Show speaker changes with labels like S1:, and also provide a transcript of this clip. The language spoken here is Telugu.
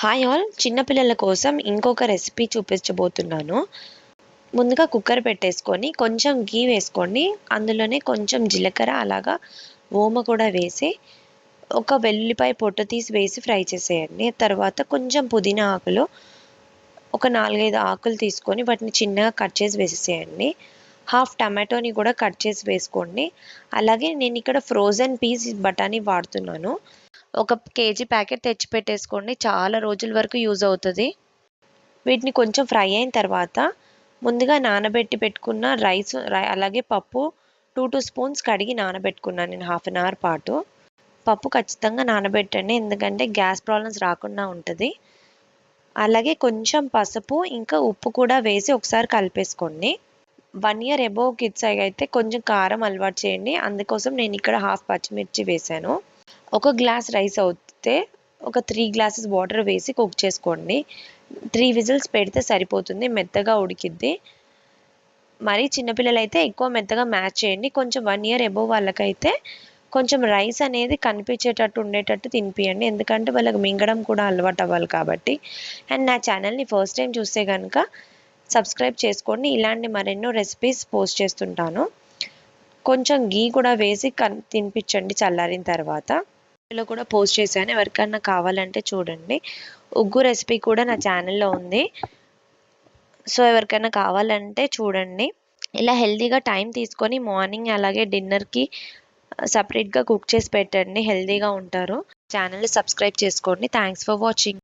S1: Hi all! చిన్న పిల్లల కోసం ఇంకొక రెసిపీ చూపించబోతున్నాను. ముందుగా కుక్కర్ పెట్టేసుకొని కొంచెం ఘీ వేసుకోండి. అందులోనే కొంచెం జీలకర్ర అలాగా ఓమ కూడా వేసి ఒక వెల్లుల్లిపాయ పొట్టు తీసి వేసి ఫ్రై చేసేయండి. తర్వాత కొంచెం పుదీనా ఆకులు ఒక 4, 5 ఆకులు తీసుకొని వాటిని చిన్నగా కట్ చేసి వేసేసేయండి. హాఫ్ టమాటోని కూడా కట్ చేసి వేసుకోండి. అలాగే నేను ఇక్కడ ఫ్రోజన్ పీస్ బఠానీ వాడుతున్నాను. ఒక కేజీ ప్యాకెట్ తెచ్చి పెట్టేసుకోండి. చాలా రోజుల వరకు యూజ్ అవుతుంది. వీటిని కొంచెం ఫ్రై అయిన తర్వాత ముందుగా నానబెట్టి పెట్టుకున్న రైస్ అలాగే పప్పు 2 స్పూన్స్ కడిగి నానబెట్టుకున్నాను నేను హాఫ్ అన్ అవర్ పాటు. పప్పు ఖచ్చితంగా నానబెట్టండి, ఎందుకంటే గ్యాస్ ప్రాబ్లమ్స్ రాకుండా ఉంటుంది. అలాగే కొంచెం పసుపు ఇంకా ఉప్పు కూడా వేసి ఒకసారి కలిపేసుకోండి. 1 ఇయర్ అబోవ్ కిడ్స్ అయితే కొంచెం కారం అలవాటు చేయండి. అందుకోసం నేను ఇక్కడ హాఫ్ పచ్చిమిర్చి వేసాను. ఒక గ్లాస్ రైస్ అవుతే ఒక 3 గ్లాసెస్ వాటర్ వేసి కుక్ చేసుకోండి. 3 విజిల్స్ పెడితే సరిపోతుంది, మెత్తగా ఉడికిద్ది. మరీ చిన్నపిల్లలైతే ఎక్కువ మెత్తగా మ్యాష్ చేయండి. కొంచెం 1 ఇయర్ అబోవ్ వాళ్ళకైతే కొంచెం రైస్ అనేది కనిపించేటట్టు ఉండేటట్టు తినిపియండి, ఎందుకంటే వాళ్ళకి మింగడం కూడా అలవాటు అవ్వాలి కాబట్టి. అండ్ నా ఛానల్ని ఫస్ట్ టైం చూస్తే కనుక సబ్స్క్రైబ్ చేసుకోండి. ఇలాంటి మరెన్నో రెసిపీస్ పోస్ట్ చేస్తుంటాను. కొంచెం ఘీ కూడా వేసి తినిపించండి చల్లారిన తర్వాత. లో కూడా పోస్ట్ చేశాను, ఎవరికన్నా కావాలంటే చూడండి. ఉగ్గు రెసిపీ కూడా నా ఛానల్లో ఉంది, సో ఎవరికైనా కావాలంటే చూడండి. ఇలా హెల్తీగా టైం తీసుకొని మార్నింగ్ అలాగే డిన్నర్కి సపరేట్గా కుక్ చేసి పెట్టండి, హెల్తీగా ఉంటారు. ఛానల్ని సబ్స్క్రైబ్ చేసుకోండి. Thanks for watching.